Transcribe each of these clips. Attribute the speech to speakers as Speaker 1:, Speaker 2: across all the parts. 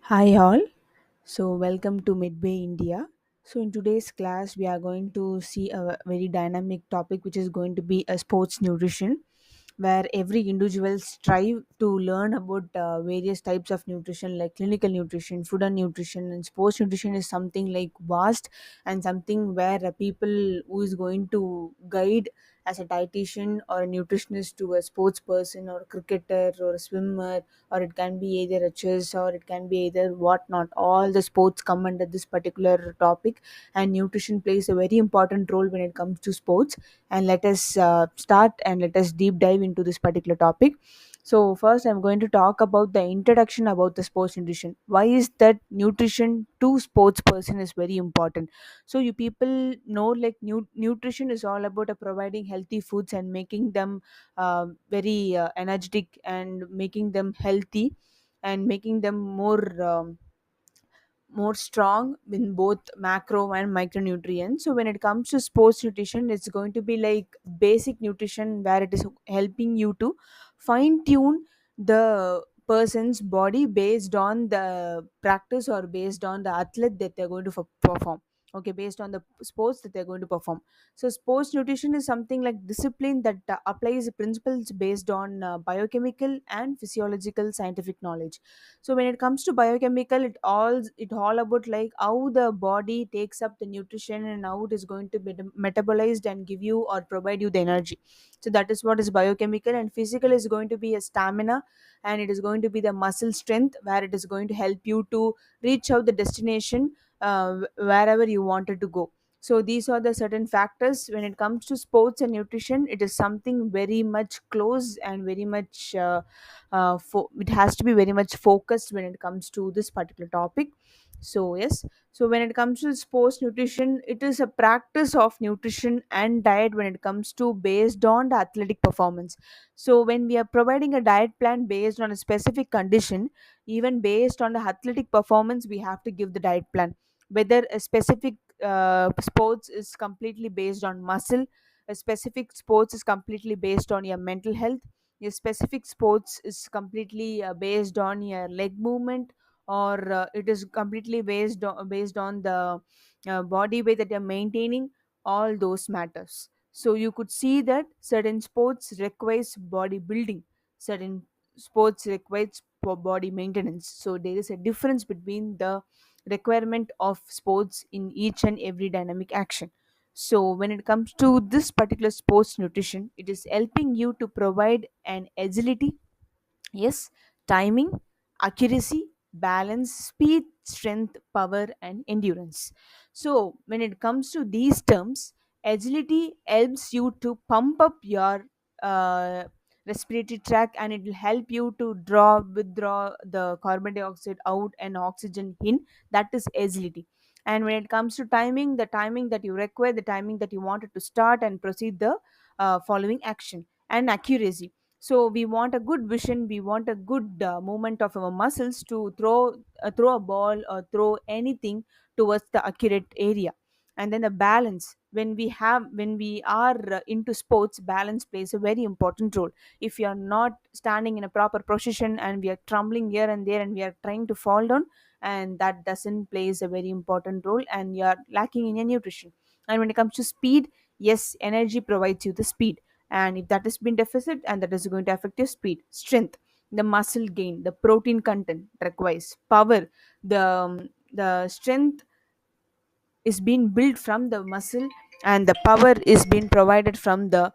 Speaker 1: Hi all. So welcome to Midway India. So in today's class we are going to see a very dynamic topic which is going to be a sports nutrition where every individual strive to learn about various types of nutrition like clinical nutrition, food and nutrition, and sports nutrition is something like vast and something where people who is going to guide as a dietitian or a nutritionist to a sports person or a cricketer or a swimmer, or it can be either a chess or it can be either whatnot. All the sports come under this particular topic, and nutrition plays a very important role when it comes to sports. And let us start and let us deep dive into this particular topic. So first I'm going to talk about the introduction about the sports nutrition. Why is that nutrition to sports person is very important? So you people know like nutrition is all about providing healthy foods and making them very energetic and making them healthy and making them more strong in both macro and micronutrients. So when it comes to sports nutrition, it's going to be like basic nutrition where it is helping you to fine tune the person's body based on the practice or based on the athlete that they're going to perform. Okay, based on the sports that they're going to perform. So sports nutrition is something like discipline that applies principles based on biochemical and physiological scientific knowledge. So when it comes to biochemical, it all about like how the body takes up the nutrition and how it is going to be metabolized and give you or provide you the energy. So that is what is biochemical, and physical is going to be a stamina, and it is going to be the muscle strength where it is going to help you to reach out the destination wherever you wanted to go. So these are the certain factors. When it comes to sports and nutrition, it is something very much close and very much it has to be very much focused when it comes to this particular topic. So yes, so when it comes to sports nutrition, it is a practice of nutrition and diet when it comes to based on the athletic performance. So when we are providing a diet plan based on a specific condition, even based on the athletic performance, we have to give the diet plan. Whether a specific sports is completely based on muscle, a specific sports is completely based on your mental health, your specific sports is completely based on your leg movement, or it is completely based on the body weight that you're maintaining. All those matters. So you could see that certain sports requires body building, certain sports requires for body maintenance. So there is a difference between the requirement of sports in each and every dynamic action. So when it comes to this particular sports nutrition, it is helping you to provide an agility, yes, timing, accuracy, balance, speed, strength, power, and endurance. So when it comes to these terms, agility helps you to pump up your uh, respiratory tract, and it will help you to withdraw the carbon dioxide out and oxygen in. That is agility. And when it comes to timing, the timing that you require, the timing that you wanted to start and proceed the following action. And accuracy, so we want a good vision, we want a good movement of our muscles to throw a ball or throw anything towards the accurate area. And then the balance, when we are into sports, balance plays a very important role. If you are not standing in a proper position and we are trembling here and there and we are trying to fall down, and that doesn't plays a very important role, and you are lacking in your nutrition. And when it comes to speed, yes, energy provides you the speed, and if that has been deficit, and that is going to affect your speed. Strength, the muscle gain, the protein content requires power. The strength is being built from the muscle, and the power is being provided from the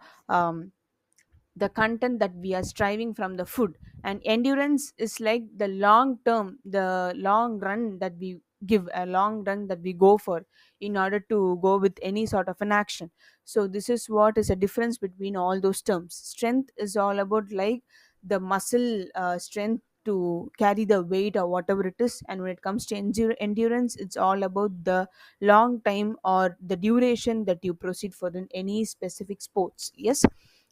Speaker 1: content that we are striving from the food. And endurance is like the long term, the long run that we give, a long run that we go for in order to go with any sort of an action. So this is what is a difference between all those terms. Strength is all about like the muscle strength to carry the weight or whatever it is, and when it comes to endurance, it's all about the long time or the duration that you proceed for in any specific sports. Yes.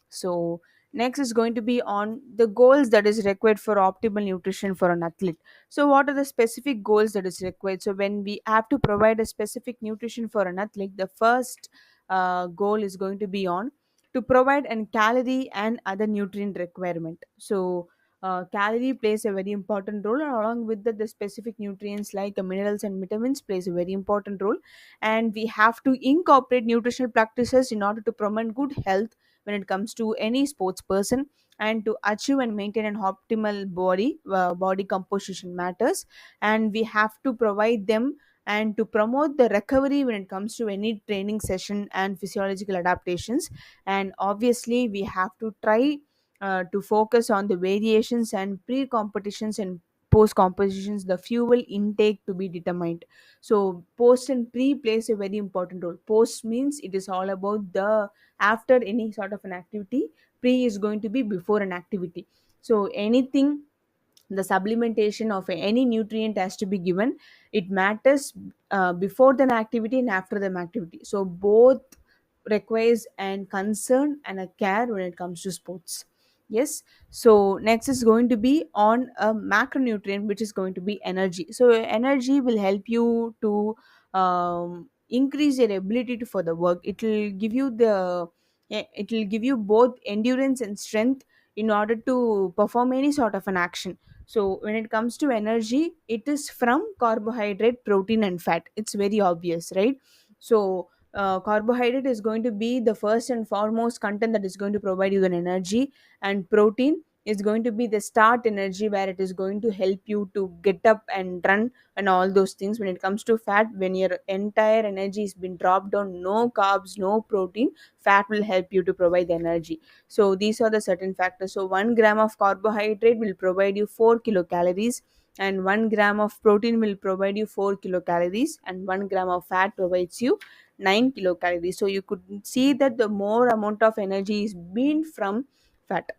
Speaker 1: So next is going to be on the goals that is required for optimal nutrition for an athlete. So what are the specific goals that is required? So when we have to provide a specific nutrition for an athlete, the first goal is going to be on to provide an calorie and other nutrient requirement. So calorie plays a very important role, and along with that, the specific nutrients like minerals and vitamins plays a very important role. And we have to incorporate nutritional practices in order to promote good health when it comes to any sports person, and to achieve and maintain an optimal body composition matters. And we have to provide them and to promote the recovery when it comes to any training session and physiological adaptations. And obviously we have to try to focus on the variations and pre-competitions and post compositions, the fuel intake to be determined. So post and pre plays a very important role. Post means it is all about the after any sort of an activity. Pre is going to be before an activity. So anything, the supplementation of any nutrient has to be given. It matters before the activity and after the activity. So both requires and concern and a care when it comes to sports. Yes. So next is going to be on a macronutrient, which is going to be energy. So energy will help you to increase your ability to for the work. It will give you it will give you both endurance and strength in order to perform any sort of an action. So when it comes to energy, it is from carbohydrate, protein, and fat. It's very obvious, right? So carbohydrate is going to be the first and foremost content that is going to provide you an energy, and protein is going to be the start energy where it is going to help you to get up and run and all those things. When it comes to fat, when your entire energy has been dropped down, no carbs, no protein, fat will help you to provide the energy. So these are the certain factors. So 1 gram of carbohydrate will provide you 4 kilocalories, and 1 gram of protein will provide you 4 kilocalories, and 1 gram of fat provides you 9 kilocalories. So you could see that the more amount of energy is being from fat.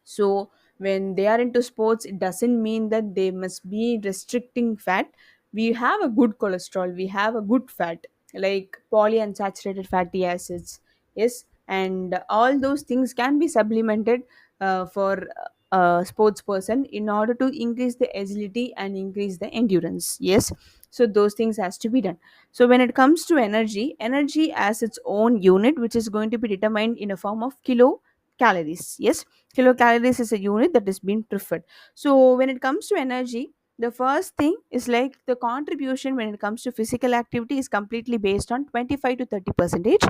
Speaker 1: So when they are into sports, it doesn't mean that they must be restricting fat. We have a good cholesterol, we have a good fat like polyunsaturated fatty acids. Yes. And all those things can be supplemented for a sports person in order to increase the agility and increase the endurance. Yes. So those things has to be done. So when it comes to energy, energy has its own unit, which is going to be determined in a form of kilocalories. Yes. Kilocalories is a unit that is being preferred. So when it comes to energy, the first thing is like the contribution when it comes to physical activity is completely based on 25 to 30 percentage.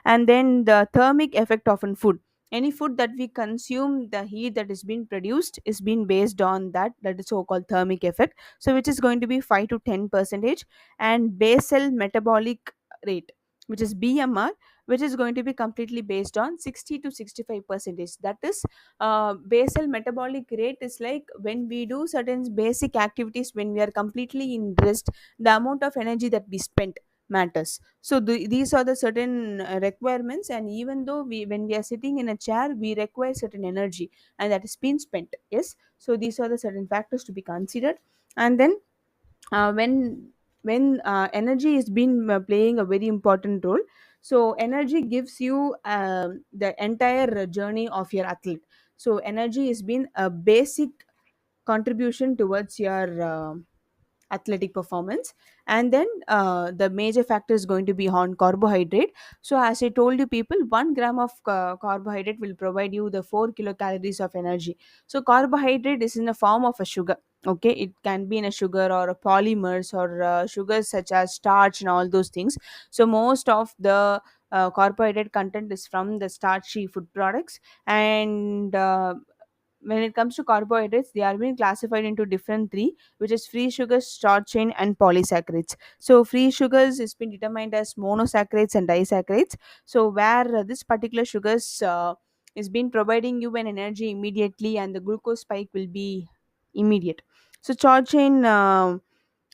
Speaker 1: And then the thermic effect of an food, any food that we consume, the heat that is being produced is being based on that is so called thermic effect, so which is going to be 5 to 10 percentage. And basal metabolic rate, which is BMR, which is going to be completely based on 60 to 65 percentage. That is basal metabolic rate is like when we do certain basic activities, when we are completely in rest, the amount of energy that we spent matters. So these are the certain requirements. And even though we when we are sitting in a chair, we require certain energy, and that is being spent. Yes. So these are the certain factors to be considered. And then when energy is been playing a very important role. So energy gives you the entire journey of your athlete. So energy has been a basic contribution towards your athletic performance. And then the major factor is going to be on carbohydrate. So as I told you people, 1 gram of carbohydrate will provide you the 4 kilocalories of energy. So carbohydrate is in the form of a sugar. Okay, it can be in a sugar or a polymers or sugars such as starch and all those things. So most of the carbohydrate content is from the starchy food products. And when it comes to carbohydrates, they are being classified into different three, which is free sugars, short chain, and polysaccharides. So free sugars is been determined as monosaccharides and disaccharides. So where this particular sugars is been providing you an energy immediately, and the glucose spike will be immediate. So short chain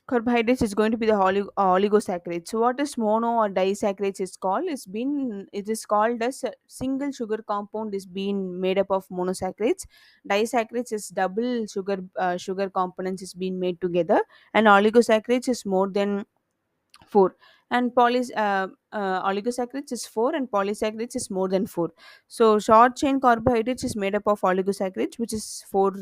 Speaker 1: carbohydrates is going to be the oligosaccharides. So what is mono or disaccharides is called? It is called as a single sugar compound is being made up of monosaccharides. Disaccharides is double sugar components is being made together, and oligosaccharides is more than four. And oligosaccharides is four, and polysaccharides is more than four. So short chain carbohydrates is made up of oligosaccharides, which is four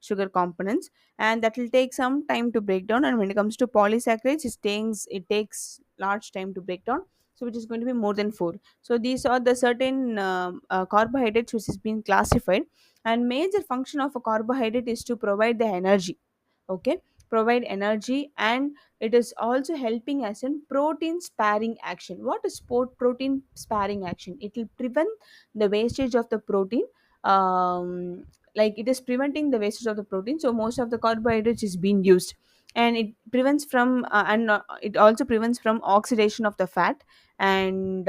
Speaker 1: sugar components, and that will take some time to break down. And when it comes to polysaccharides, it takes large time to break down, so which is going to be more than four. So these are the certain carbohydrates which has been classified. And major function of a carbohydrate is to provide the energy. Okay, provide energy, and it is also helping us in protein sparing action. What is protein sparing action? It will prevent the wastage of the protein. Like it is preventing the wastage of the protein, so most of the carbohydrates is being used, and it prevents from and it also prevents from oxidation of the fat, and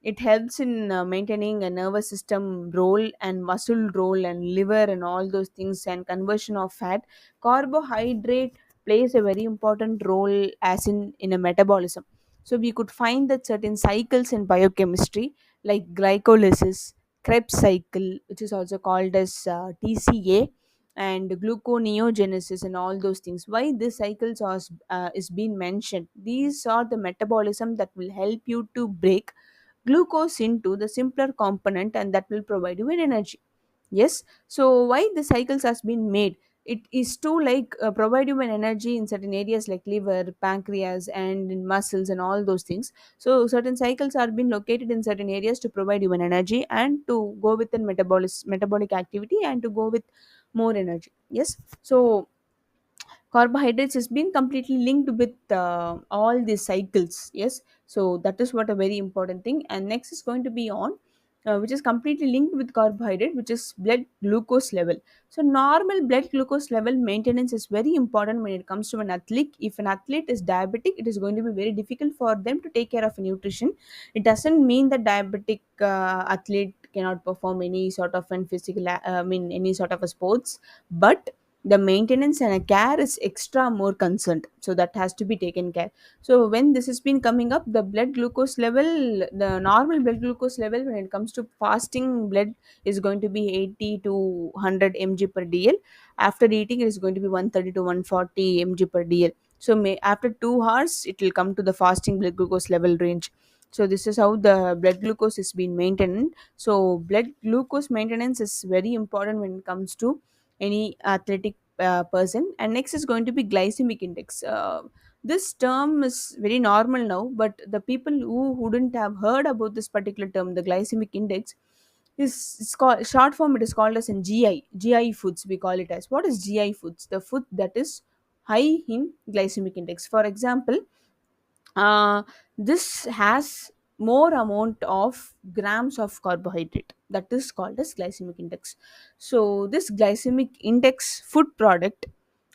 Speaker 1: it helps in maintaining a nervous system role and muscle role and liver and all those things, and conversion of fat. Carbohydrate plays a very important role as in a metabolism. So we could find that certain cycles in biochemistry, like glycolysis, Krebs cycle, which is also called as TCA, and gluconeogenesis, and all those things. Why these cycles are is being mentioned? These are the metabolism that will help you to break glucose into the simpler component, and that will provide you with energy. Yes. So why the cycles has been made? It is to like provide you an energy in certain areas like liver, pancreas, and in muscles and all those things. So certain cycles are being located in certain areas to provide you an energy and to go with the metabolic activity and to go with more energy. Yes. So carbohydrates has been completely linked with all these cycles. Yes. So that is what a very important thing. And next is going to be on which is completely linked with carbohydrate, which is blood glucose level. So normal blood glucose level maintenance is very important when it comes to an athlete. If an athlete is diabetic, it is going to be very difficult for them to take care of nutrition. It doesn't mean that diabetic athlete cannot perform any sort of an any sort of a sports, but the maintenance and a care is extra more concerned, so that has to be taken care. So when this has been coming up, the blood glucose level, the normal blood glucose level when it comes to fasting blood is going to be 80 to 100 mg per dl. After eating, it is going to be 130 to 140 mg per dl. So after 2 hours it will come to the fasting blood glucose level range. So this is how the blood glucose is being maintained. So blood glucose maintenance is very important when it comes to any athletic person. And next is going to be glycemic index. This term is very normal now, but the people who wouldn't have heard about this particular term, the glycemic index, is it's called short form. It is called as in GI foods. We call it as, what is GI foods? The food that is high in glycemic index. For example, this has more amount of grams of carbohydrate, that is called as glycemic index. So this glycemic index food product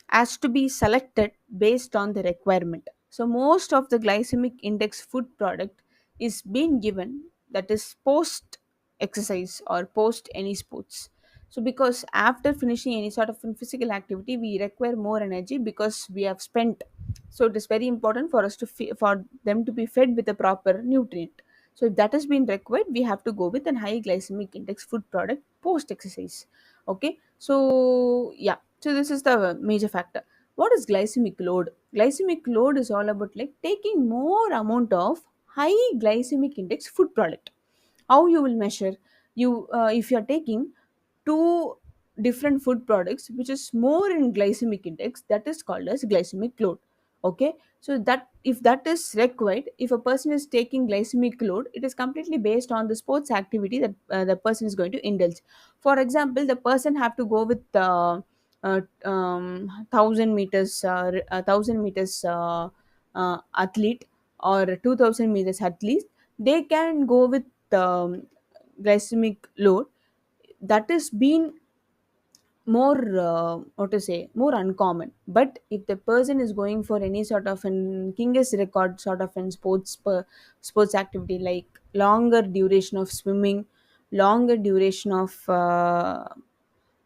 Speaker 1: has to be selected based on the requirement. So most of the glycemic index food product is being given, that is post exercise or post any sports. So because after finishing any sort of physical activity, we require more energy because we have spent. So it is very important for us to for them to be fed with a proper nutrient. So if that has been required, we have to go with a high glycemic index food product post exercise. Okay. So yeah, so this is the major factor. What is glycemic load? Glycemic load is all about like taking more amount of high glycemic index food product. How you will measure? You if you are taking two different food products which is more in glycemic index, that is called as glycemic load. Okay. So that if that is required, if a person is taking glycemic load, it is completely based on the sports activity that the person is going to indulge. For example, the person have to go with 1000 meters 1000 meters athlete, or 2000 meters athlete. They can go with glycemic load that is being more what to say, more uncommon. But if the person is going for any sort of an Guinness record sort of an sports activity, like longer duration of swimming, longer duration of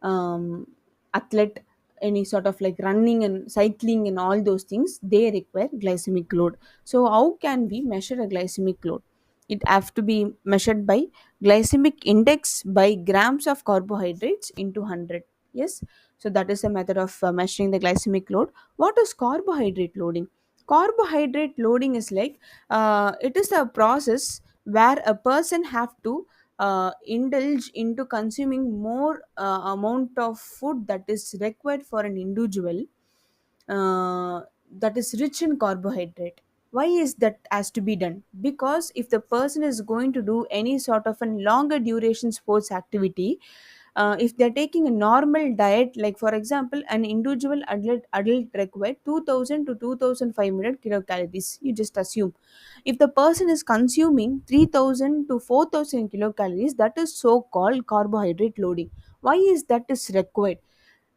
Speaker 1: um, athlete, any sort of like running and cycling and all those things, they require glycemic load. So how can we measure a glycemic load? It have to be measured by glycemic index by grams of carbohydrates into 100. Yes. So that is a method of measuring the glycemic load. What is carbohydrate loading? Carbohydrate loading is like it is a process where a person have to indulge into consuming more amount of food that is required for an individual, uh, that is rich in carbohydrate. Why is that has to be done? Because if the person is going to do any sort of a longer duration sports activity, if they're taking a normal diet, like for example an individual adult require 2000 to 2500 kilocalories, you just assume. If the person is consuming 3000 to 4000 kilocalories, that is so called carbohydrate loading. Why is that is required?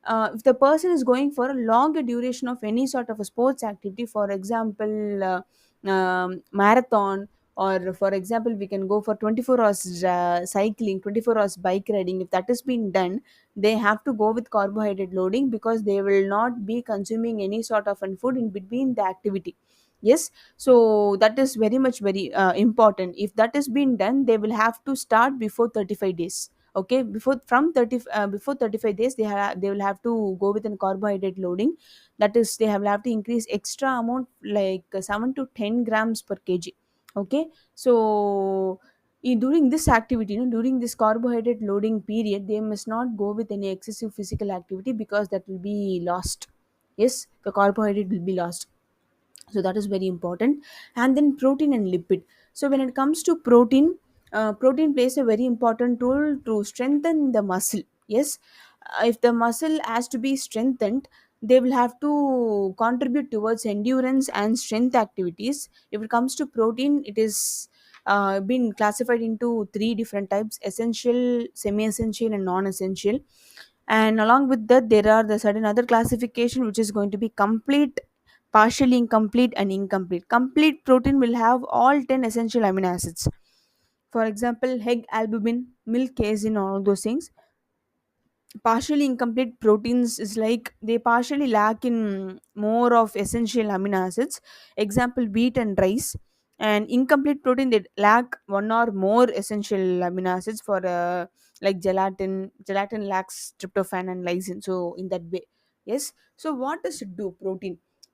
Speaker 1: If the person is going for a longer duration of any sort of a sports activity, for example marathon, or for example we can go for 24 hours cycling, 24 hours bike riding, if that is being done, they have to go with carbohydrate loading, because they will not be consuming any sort of food in between the activity. Yes, so that is very much very important. If that is being done, they will have to start before 35 days. Okay, before 35 days, they will have to go with a carbohydrate loading. That is, they have to increase extra amount, like 7 to 10 grams per kg. Okay, so during this activity, during this carbohydrate loading period, they must not go with any excessive physical activity, because that will be lost. Yes, the carbohydrate will be lost, so that is very important. And then protein and lipid. So when it comes to protein, protein plays a very important role to strengthen the muscle. Yes, if the muscle has to be strengthened, they will have to contribute towards endurance and strength activities. If it comes to protein, it is been classified into three different types: essential, semi-essential, and non-essential. And along with that, there are the certain other classification, which is going to be complete, partially incomplete, and incomplete. Complete protein will have all 10 essential amino acids. For example, egg albumin, milk casein, all those things. Partially incomplete proteins is like they partially lack in more of essential amino acids, example wheat and rice. And incomplete protein, they lack one or more essential amino acids, for like gelatin lacks tryptophan and lysine, so in that way. Yes, so what does it do?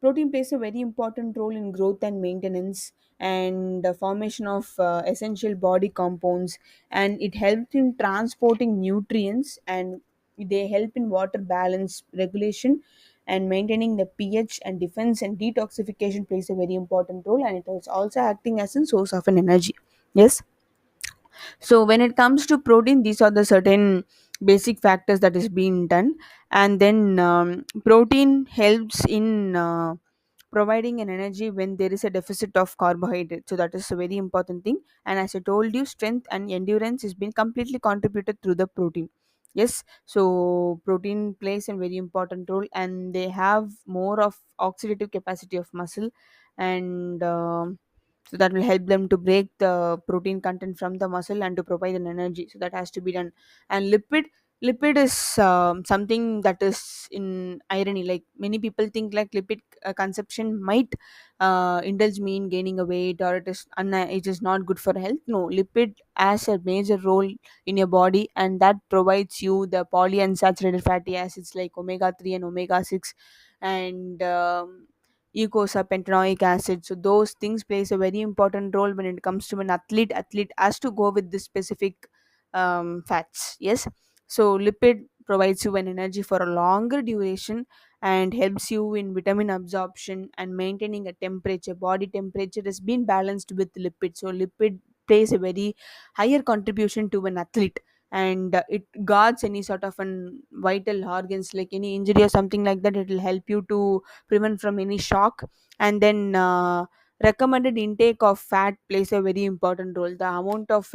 Speaker 1: Protein plays a very important role in growth and maintenance, and the formation of essential body compounds, and it helps in transporting nutrients, and they help in water balance regulation and maintaining the pH, and defense and detoxification plays a very important role, and it is also acting as a source of an energy. Yes, so when it comes to protein, these are the certain basic factors that is being done. And then protein helps in providing an energy when there is a deficit of carbohydrate, so that is a very important thing. And as I told you, strength and endurance has been completely contributed through the protein. Yes, so protein plays a very important role, and they have more of oxidative capacity of muscle, and so that will help them to break the protein content from the muscle and to provide an energy, so that has to be done. And lipid is something that is in irony, like many people think like lipid consumption might indulge me in gaining a weight, or it is not good for health. No, lipid has a major role in your body, and that provides you the polyunsaturated fatty acids like omega 3 and omega 6, and eicosapentaenoic acid. So those things plays a very important role when it comes to an athlete has to go with this specific fats. Yes, so lipid provides you an energy for a longer duration, and helps you in vitamin absorption and maintaining a temperature. Body temperature has been balanced with lipid, so lipid plays a very higher contribution to an athlete. And it guards any sort of an vital organs, like any injury or something like that. It will help you to prevent from any shock. And then recommended intake of fat plays a very important role. The amount of